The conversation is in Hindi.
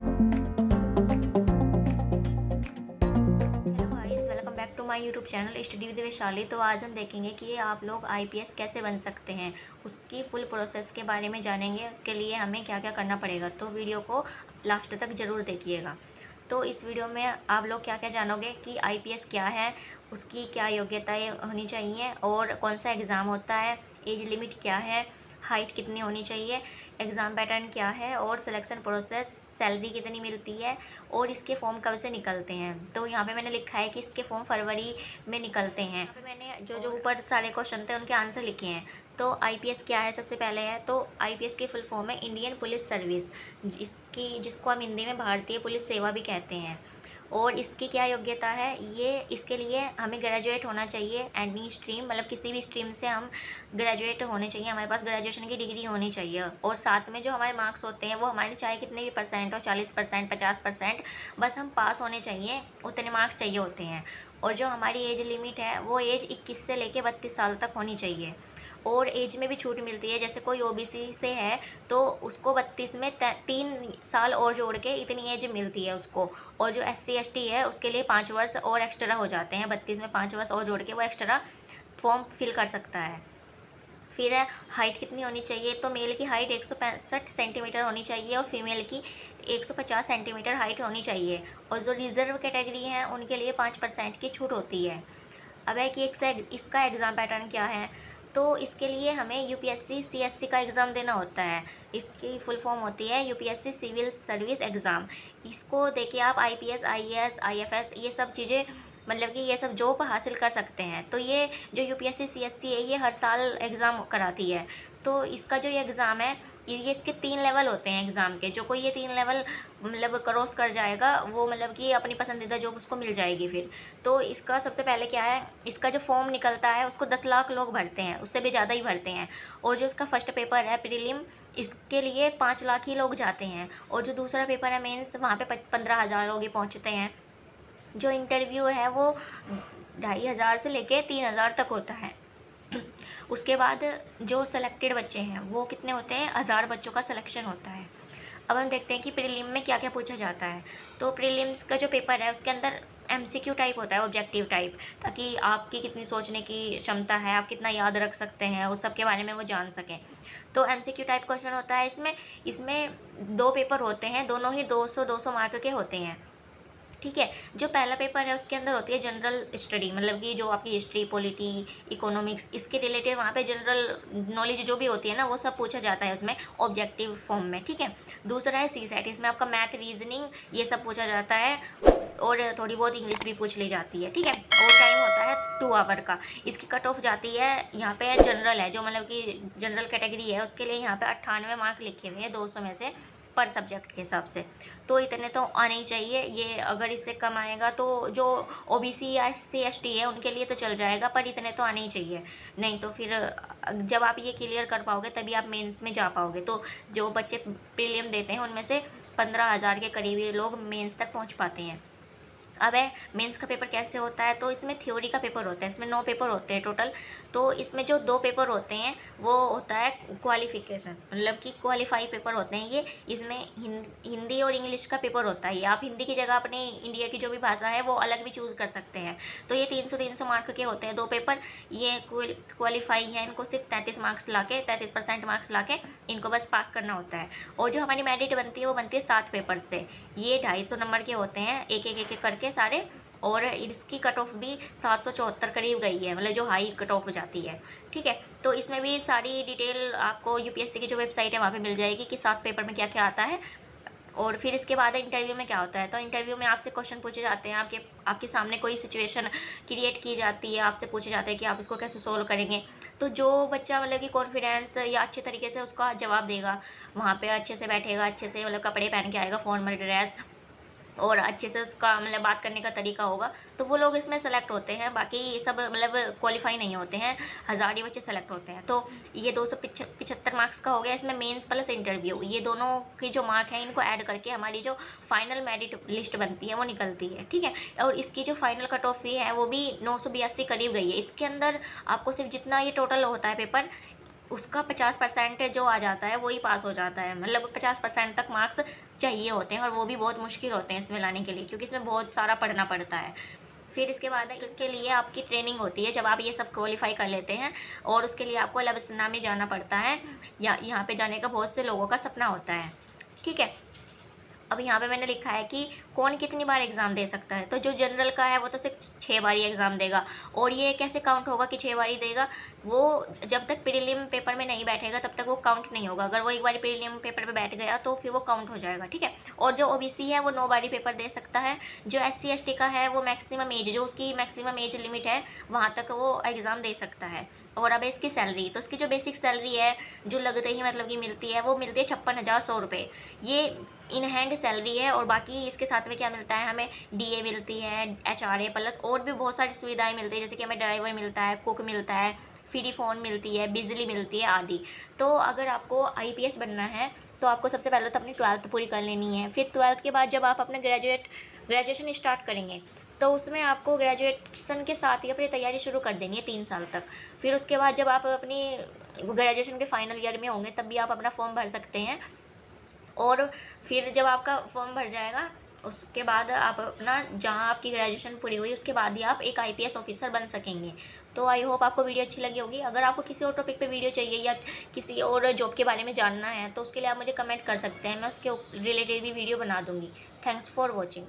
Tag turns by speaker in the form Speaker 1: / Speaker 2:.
Speaker 1: Hello guys, welcome back to my YouTube channel study with Vaishali. तो आज हम देखेंगे कि आप लोग आईपीएस कैसे बन सकते हैं, उसकी फुल प्रोसेस के बारे में जानेंगे। उसके लिए हमें क्या क्या करना पड़ेगा, तो वीडियो को लास्ट तक ज़रूर देखिएगा। तो इस वीडियो में आप लोग क्या क्या जानोगे कि आईपीएस क्या है, उसकी क्या योग्यताएं होनी चाहिए और कौन सा एग्ज़ाम होता है, एज लिमिट क्या है, हाइट कितनी होनी चाहिए, एग्ज़ाम पैटर्न क्या है और सिलेक्शन प्रोसेस, सैलरी कितनी मिलती है और इसके फॉर्म कब से निकलते हैं। तो यहाँ पे मैंने लिखा है कि इसके फॉर्म फरवरी में निकलते हैं। यहाँ पे मैंने जो जो ऊपर सारे क्वेश्चन थे उनके आंसर लिखे हैं। तो आईपीएस क्या है, सबसे पहले है तो आईपीएस की फुल फॉर्म है इंडियन पुलिस सर्विस, जिसको हम हिंदी में भारतीय पुलिस सेवा भी कहते हैं। और इसकी क्या योग्यता है, ये इसके लिए हमें ग्रेजुएट होना चाहिए एनी स्ट्रीम, मतलब किसी भी स्ट्रीम से हम ग्रेजुएट होने चाहिए, हमारे पास ग्रेजुएशन की डिग्री होनी चाहिए। और साथ में जो हमारे मार्क्स होते हैं वो हमारे चाहे कितने भी परसेंट हो, 40%, 50%, बस हम पास होने चाहिए, उतने मार्क्स चाहिए होते हैं। और जो हमारी एज लिमिट है वो एज 21 से लेकर 32 साल तक होनी चाहिए। और एज में भी छूट मिलती है, जैसे कोई ओबीसी से है तो उसको 32 में 3 साल और जोड़ के इतनी एज मिलती है उसको। और जो एससी एसटी है उसके लिए 5 वर्ष और एक्स्ट्रा हो जाते हैं, 32 में 5 वर्ष और जोड़ के वो एक्स्ट्रा फॉर्म फिल कर सकता है। फिर है हाइट कितनी होनी चाहिए, तो मेल की हाइट 165 सेंटीमीटर होनी चाहिए और फीमेल की 150 सेंटीमीटर हाइट होनी चाहिए। और जो रिजर्व कैटेगरी हैं उनके लिए 5% की छूट होती है। अब है कि इसका एग्ज़ाम पैटर्न क्या है, तो इसके लिए हमें यूपीएससी सीएससी का एग्ज़ाम देना होता है। इसकी फुल फॉर्म होती है यूपीएससी सिविल सर्विस एग्ज़ाम। इसको देके आप आईपीएस, आईएएस, आईएफएस ये सब चीज़ें, मतलब कि ये सब जॉब हासिल कर सकते हैं। तो ये जो यूपीएससी सीएससी है ये हर साल एग्ज़ाम कराती है। तो इसका जो ये एग्ज़ाम है, ये इसके 3 लेवल होते हैं एग्ज़ाम के। जो कोई ये 3 लेवल मतलब क्रॉस कर जाएगा वो मतलब कि अपनी पसंदीदा जॉब उसको मिल जाएगी फिर। तो इसका सबसे पहले क्या है, इसका जो फॉर्म निकलता है उसको 10 लाख लोग भरते हैं, उससे भी ज़्यादा ही भरते हैं। और जो इसका फर्स्ट पेपर है प्रीलिम, इसके लिए 5 लाख ही लोग जाते हैं। और जो दूसरा पेपर है मेंस, वहाँ पे 15,000 लोग ही पहुँचते हैं। जो इंटरव्यू है वो 2,500 से लेके 3,000 तक होता है। उसके बाद जो सेलेक्टेड बच्चे हैं वो कितने होते हैं, 1,000 बच्चों का सिलेक्शन होता है। अब हम देखते हैं कि प्रीलिम में क्या क्या पूछा जाता है। तो प्रीलिम्स का जो पेपर है उसके अंदर एमसीक्यू टाइप होता है, ऑब्जेक्टिव टाइप, ताकि आपकी कितनी सोचने की क्षमता है, आप कितना याद रख सकते हैं, उस सब के बारे में वो जान सकें। तो एमसीक्यू टाइप क्वेश्चन होता है इसमें। इसमें 2 पेपर होते हैं, दोनों ही 200-200 मार्क के होते हैं। ठीक है। जो पहला पेपर है उसके अंदर होती है जनरल स्टडी, मतलब कि जो आपकी हिस्ट्री, पॉलिटी, इकोनॉमिक्स, इसके रिलेटेड वहाँ पे जनरल नॉलेज जो भी होती है ना वो सब पूछा जाता है उसमें ऑब्जेक्टिव फॉर्म में। ठीक है। दूसरा है सी सेट, इसमें आपका मैथ, रीजनिंग ये सब पूछा जाता है और थोड़ी बहुत इंग्लिश भी पूछ ली जाती है। ठीक है। और टाइम होता है 2 आवर का। इसकी कट ऑफ जाती है, यहाँ पे जनरल है, जो मतलब कि जनरल कैटेगरी है उसके लिए यहाँ पे 98 मार्क लिखे हुए हैं 200 में से पर सब्जेक्ट के हिसाब से। तो इतने तो आने ही चाहिए। ये अगर इससे कम आएगा तो जो ओबीसी या एससी एसटी है उनके लिए तो चल जाएगा, पर इतने तो आने ही चाहिए। नहीं तो फिर जब आप ये क्लियर कर पाओगे तभी आप मेंस में जा पाओगे। तो जो बच्चे प्रीलिम देते हैं उनमें से 15,000 के करीब ये लोग मेंस तक पहुंच पाते हैं। अब है मेंस का पेपर कैसे होता है, तो इसमें थ्योरी का पेपर होता है, इसमें 9 पेपर होते हैं टोटल। तो इसमें जो 2 पेपर होते हैं वो होता है क्वालिफिकेशन, मतलब कि क्वालिफाई पेपर होते हैं ये। इसमें हिंदी और इंग्लिश का पेपर होता है। आप हिंदी की जगह अपने इंडिया की जो भी भाषा है वो अलग भी चूज़ कर सकते हैं। तो ये 300-300 मार्क के होते हैं 2 पेपर। ये क्वालिफाई है, इनको सिर्फ 33 मार्क्स ला के, 33% मार्क्स ला के इनको बस पास करना होता है। और जो हमारी मेरिट बनती है वो बनती है 7 पेपर से। ये 250 नंबर के होते हैं, एक एक करके सारे। और इसकी कट ऑफ भी 774 करीब गई है, मतलब जो हाई कट ऑफ हो जाती है। ठीक है। तो इसमें भी सारी डिटेल आपको यूपीएससी की जो वेबसाइट है वहाँ पे मिल जाएगी कि 7 पेपर में क्या क्या आता है। और फिर इसके बाद इंटरव्यू में क्या होता है, तो इंटरव्यू में आपसे क्वेश्चन पूछे जाते हैं, आपके सामने कोई सिचुएशन क्रिएट की जाती है, आपसे पूछे जाते हैं कि आप इसको कैसे सोल्व करेंगे। तो जो बच्चा मतलब कि कॉन्फिडेंस या अच्छे तरीके से उसका जवाब देगा, वहाँ पे अच्छे से बैठेगा, अच्छे से मतलब कपड़े पहन के आएगा, फॉर्मल ड्रेस, और अच्छे से उसका मतलब बात करने का तरीका होगा, तो वो लोग इसमें सेलेक्ट होते हैं। बाकी ये सब मतलब क्वालिफाई नहीं होते हैं, 1,000 ही बच्चे सेलेक्ट होते हैं। तो ये 275 मार्क्स का हो गया। इसमें मेंस प्लस इंटरव्यू, ये दोनों की जो मार्क है इनको ऐड करके हमारी जो फाइनल मेरिट लिस्ट बनती है वो निकलती है। ठीक है। और इसकी जो फाइनल कट ऑफ फी है वो भी 982 करीब गई है। इसके अंदर आपको सिर्फ जितना ये टोटल होता है पेपर, उसका 50% जो आ जाता है वही पास हो जाता है। मतलब 50% तक मार्क्स चाहिए होते हैं और वो भी बहुत मुश्किल होते हैं इसमें लाने के लिए, क्योंकि इसमें बहुत सारा पढ़ना पड़ता है। फिर इसके बाद इसके लिए आपकी ट्रेनिंग होती है, जब आप ये सब क्वालिफाई कर लेते हैं और उसके लिए आपको लबसना में जाना पड़ता है। या यहाँ पे जाने का बहुत से लोगों का सपना होता है, ठीक है। अब यहाँ पे मैंने लिखा है कि कौन कितनी बार एग्ज़ाम दे सकता है। तो जो जनरल का है वो तो सिर्फ 6 बार ही एग्ज़ाम देगा। और ये कैसे काउंट होगा कि 6 बार ही देगा? वो जब तक प्रीलिम पेपर में नहीं बैठेगा तब तक वो काउंट नहीं होगा। अगर वो एक बार प्रीलिम पेपर पे बैठ गया तो फिर वो काउंट हो जाएगा, ठीक है। और जो ओबीसी है वो 9 बार ही पेपर दे सकता है। जो एससी एसटी का है वो मैक्सिमम एज, जो उसकी मैक्सिमम एज लिमिट है वहाँ तक वो एग्ज़ाम दे सकता है। और अब इसकी सैलरी, तो इसकी जो बेसिक सैलरी है जो लगते ही मतलब कि मिलती है, वो मिलती है 56,100 रुपये। ये इन हैंड सैलरी है। और बाकी इसके साथ में क्या मिलता है, हमें डीए मिलती है, एचआरए प्लस और भी बहुत सारी सुविधाएं मिलती है, जैसे कि हमें ड्राइवर मिलता है, कुक मिलता है, फ्री फ़ोन मिलती है, बिजली मिलती है आदि। तो अगर आपको आईपीएस बनना है तो आपको सबसे पहले तो अपनी 12th पूरी कर लेनी है। फिर 12th के बाद जब आप अपना ग्रेजुएशन स्टार्ट करेंगे तो उसमें आपको ग्रेजुएशन के साथ ही अपनी तैयारी शुरू कर देनी है 3 साल तक। फिर उसके बाद जब आप अपनी ग्रेजुएशन के फाइनल ईयर में होंगे तब भी आप अपना फॉर्म भर सकते हैं। और फिर जब आपका फॉर्म भर जाएगा उसके बाद आप अपना, जहाँ आपकी ग्रेजुएशन पूरी हुई उसके बाद ही आप एक आईपीएस ऑफिसर बन सकेंगे। तो आई होप आपको वीडियो अच्छी लगी होगी। अगर आपको किसी और टॉपिक पे वीडियो चाहिए या किसी और जॉब के बारे में जानना है तो उसके लिए आप मुझे कमेंट कर सकते हैं, मैं उसके रिलेटेड भी वीडियो बना दूँगी। Thanks for watching.